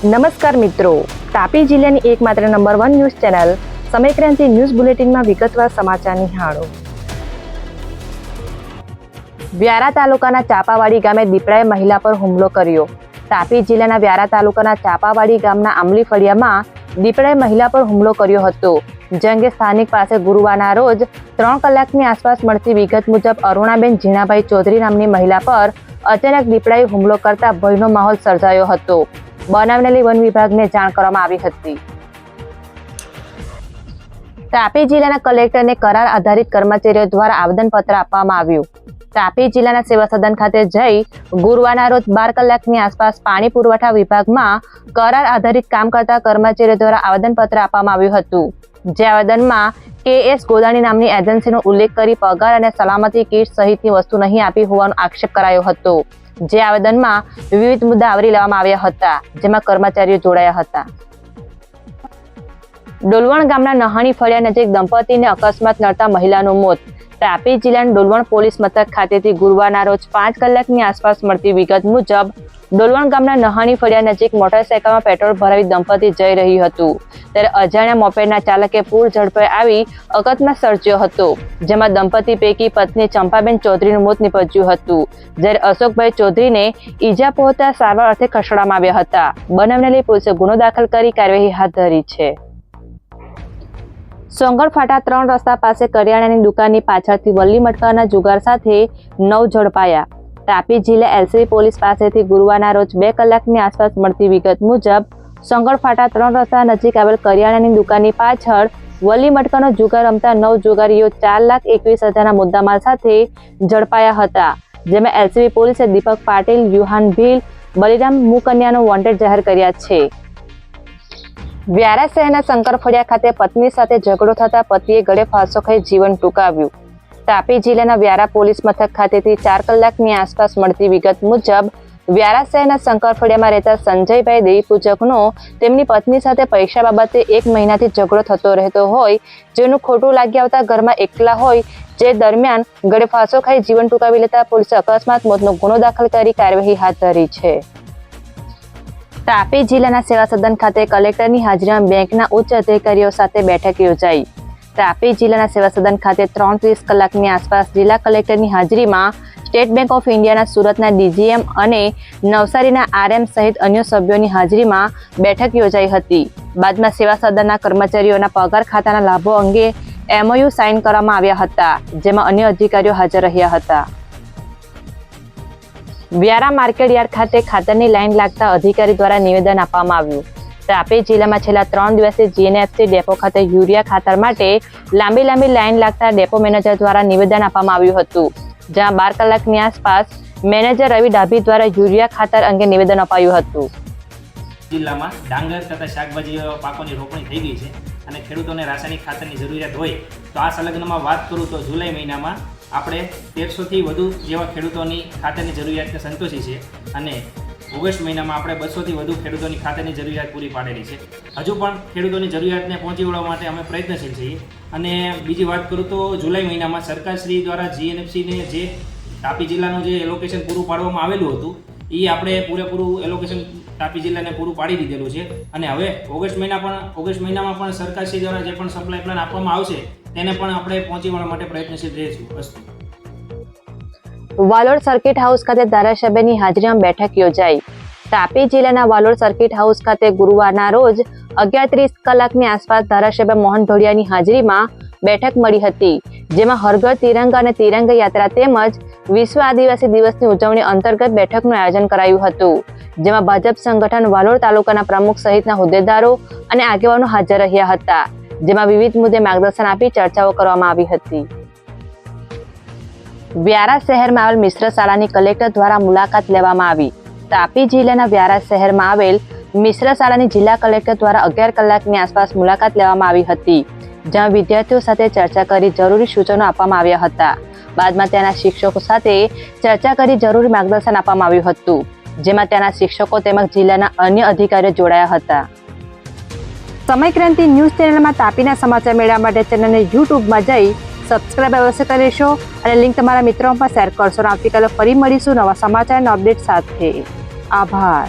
નમસ્કાર મિત્રો, તાપી જિલ્લાની એકમાત્ર number 1 news channel Samaykranti news બુલેટિનમાં વિગતવાર સમાચાર નિહાળો. વ્યારા તાલુકાના ચાપાવાડી ગામે દીપડાએ મહિલા પર હુમલો કર્યો. તાપી જિલ્લાના વ્યારા તાલુકાના ચાપાવાડી ગામના આંબલી ફળિયામાં દીપડાએ મહિલા પર હુમલો કર્યો હતો. જે અંગે સ્થાનિક પાસે ગુરુવારના રોજ 3 કલાકની આસપાસ મળતી વિગત મુજબ અરુણાબેન ઝીણાભાઈ ચૌધરી નામની મહિલા પર અચાનક દીપડાએ હુમલો કરતા ભયનો માહોલ સર્જાયો હતો. બનાવને લઈ વન વિભાગને જાણ કરવામાં આવી હતી. તાપી જિલ્લાના કલેક્ટરને કરાર આધારિત કર્મચારીઓ દ્વારા આવેદનપત્ર આપવામાં આવ્યું. તાપી જિલ્લાના સેવા સદન ખાતે જઈ ગુરુવારના રોજ 12 કલાકની આસપાસ પાણી પુરવઠા વિભાગમાં કરાર આધારિત કામ કરતા કર્મચારીઓ દ્વારા આવેદનપત્ર આપવામાં આવ્યું હતું. જે આવેદનમાં KS ગોદાણી નામની એજન્સીનો ઉલ્લેખ કરી પગાર અને સલામતી કીટ સહિતની વસ્તુ નહીં આપી હોવાનો આક્ષેપ કરાયો હતો. જે આવેદનમાં વિવિધ મુદ્દા આવરી લેવામાં આવ્યા હતા, જેમાં કર્મચારીઓ જોડાયા હતા. ડોલવણ ગામના નહાણી ફળિયા નજીક દંપતીને અકસ્માત નડતા મહિલાનું મોત. તાપી જિલ્લાના ડોલવણ પોલીસ મથક ખાતેથી ગુરુવારના રોજ 5 કલાકની આસપાસ મળતી વિગત મુજબ ડોલવણ ગામના નહાણી ફળિયા નજીક મોટરસાયકલમાં પેટ્રોલ ભરાવી દંપતી જઈ રહ્યું હતું. ત્યારે અજાણ્યા મોપેડના ચાલકે પૂર ઝડપે આવી અકસ્માત સર્જ્યો હતો, જેમાં દંપતી પૈકી પત્ની ચંપાબેન ચૌધરીનું મોત નીપજ્યું હતું. જ્યારે અશોકભાઈ ચૌધરીને ઈજા પહોંચતા સારવાર અર્થે ખસેડવામાં આવ્યા હતા. બનાવને લઈ પોલીસે ગુનો દાખલ કરી કાર્યવાહી હાથ ધરી છે. સોંગણ ફાટા 3 રસ્તા પાસે કરિયાણાની દુકાનની પાછળથી વલ્લી મટકાના જુગાર સાથે 9 ઝડપાયા. તાપી જિલ્લા LCB પોલીસ પાસેથી ગુરુવારના રોજ 2 કલાકની આસપાસ મળતી વિગત મુજબ સોંગણ ફાટા 3 રસ્તા નજીક આવેલ કરિયાણાની દુકાનની પાછળ વલ્લી મટકાનો જુગાર રમતા 9 જુગારીઓ 4,21,000ના મુદ્દામાલ સાથે ઝડપાયા હતા. જેમાં LCB પોલીસે દીપક પાટીલ, યુહાન ભીલ, બલિરામ મુકન્યાનો વોન્ટેડ જાહેર કર્યા છે. વ્યારા શહેરના શંકરફળિયા ખાતે પત્ની સાથે ઝઘડો થતા પતિએ ગળે ફાંસો ખાઈ જીવન ટૂંકાવ્યું. તાપી જિલ્લાના વ્યારા પોલીસ મથક ખાતેથી 4 કલાકની આસપાસ મળતી વિગત મુજબ વ્યારા શહેરના શંકરફળિયામાં રહેતા સંજયભાઈ દેવી પૂજકનો તેમની પત્ની સાથે પૈસા બાબતે 1 મહિનાથી ઝઘડો થતો રહેતો હોય, જેનું ખોટું લાગી આવતા ઘરમાં એકલા હોય. જે દરમિયાન ગળે ફાંસો ખાઈ જીવન ટૂંકાવી લેતા પોલીસે અકસ્માત મોતનો ગુનો દાખલ કરી કાર્યવાહી હાથ ધરી છે. તાપી જિલ્લાના સેવા સદન ખાતે કલેક્ટરની હાજરીમાં બેંકના ઉચ્ચ અધિકારીઓ સાથે બેઠક યોજાઈ. તાપી જિલ્લાના સેવા સદન ખાતે 3:30 કલાકની આસપાસ જિલ્લા કલેક્ટરની હાજરીમાં સ્ટેટ બેંક ઓફ ઇન્ડિયાના સુરતના DGM અને નવસારીના RM સહિત અન્ય સભ્યોની હાજરીમાં બેઠક યોજાઈ હતી. બાદમાં સેવા સદનના કર્મચારીઓના પગાર ખાતાના લાભો અંગે MOU સાઇન કરવામાં આવ્યા હતા, જેમાં અન્ય અધિકારીઓ હાજર રહ્યા હતા. વ્યારા માર્કેટ યાર્ડ ખાતે ખાતરની લાઈન લાગતા અધિકારી દ્વારા નિવેદન આપવામાં આવ્યું. તાપી જિલ્લામાં છેલ્લા 3 દિવસથી GNFC ડેપો ખાતે યુરિયા ખાતર માટે લાંબી લાઈન લાગતા ડેપો મેનેજર દ્વારા નિવેદન આપવામાં આવ્યું હતું. જ્યાં 12 કલાકની આસપાસ મેનેજર રવિ ડાભી દ્વારા યુરિયા ખાતર અંગે નિવેદન અપાયું હતું. જિલ્લામાં ડાંગર તથા શાકભાજી જેવા પાકોની રોપણી થઈ ગઈ છે અને ખેડૂતોને રાસાયણિક ખાતરની જરૂરિયાત હોય તો આ સંલગ્નમાં વાત કરું તો જુલાઈ મહિનામાં આપણે 1300થી વધુ જેવા ખેડૂતોની ખાતરની જરૂરિયાતને સંતોષી છે અને ઓગસ્ટ મહિનામાં આપણે 200થી વધુ ખેડૂતોની ખાતરની જરૂરિયાત પૂરી પાડેલી છે. હજુ પણ ખેડૂતોની જરૂરિયાતને પહોંચી વળવા માટે અમે પ્રયત્નશીલ છીએ. અને બીજી વાત કરું તો જુલાઈ મહિનામાં સરકારશ્રી દ્વારા GNFCને જે તાપી જિલ્લાનું જે એલોકેશન પૂરું પાડવામાં આવેલું હતું એ આપણે પૂરેપૂરું એલોકેશન તાપી જિલ્લાને પૂરું પાડી દીધેલું છે. અને હવે ઓગસ્ટ મહિનામાં પણ સરકારશ્રી દ્વારા જે પણ સપ્લાય પ્લાન આપવામાં આવશે તેને પણ આપણે પહોંચી વળવા માટે પ્રયત્નશીલ રહીશું. વાલોડ સર્કિટ હાઉસ ખાતે ધારાસભ્યની હાજરીમાં બેઠક યોજાઈ. તાપી જિલ્લાના વાલોડ સર્કિટ હાઉસ ખાતે ગુરુવારના રોજ 11:30 કલાકની આસપાસ ધારાસભ્ય મોહન ઢોડિયાની હાજરીમાં બેઠક મળી હતી. જેમાં હર ઘર તિરંગા અને તિરંગા યાત્રા તેમજ વિશ્વ આદિવાસી દિવસની ઉજવણી અંતર્ગત બેઠકનું આયોજન કરાયું હતું. જેમાં ભાજપ સંગઠન વાલોડ તાલુકાના પ્રમુખ સહિતના હોદ્દેદારો અને આગેવાનો હાજર રહ્યા હતા. જેમાં વિવિધ મુદ્દે માર્ગદર્શન આપી ચર્ચાઓ કરવામાં આવી હતી. વ્યારા શહેરમાં આવેલ મિશ્ર શાળાની કલેક્ટર દ્વારા મુલાકાત લેવામાં આવી. તાપી જિલ્લાના વ્યારા શહેરમાં આવેલ મિશ્ર શાળાની જિલ્લા કલેક્ટર દ્વારા 11 કલાકની આસપાસ મુલાકાત લેવામાં આવી હતી. જ્યાં વિદ્યાર્થીઓ સાથે ચર્ચા કરી જરૂરી સૂચનો આપવામાં આવ્યા હતા. બાદમાં ત્યાંના શિક્ષકો સાથે ચર્ચા કરી જરૂરી માર્ગદર્શન આપવામાં આવ્યું હતું. જેમાં ત્યાંના શિક્ષકો તેમજ જિલ્લાના અન્ય અધિકારીઓ જોડાયા હતા. સમયક્રાંતિ ન્યૂઝ ચેનલમાં તાપીના સમાચાર મેળવવા માટે ચેનલને YouTubeમાં જઈ સબસ્ક્રાઇબ અવશ્ય કરશો અને લિંક તમારા મિત્રો પર શેર કરશો. આવતીકાલે ફરી મળીશું નવા સમાચાર અને અપડેટ સાથે. આભાર.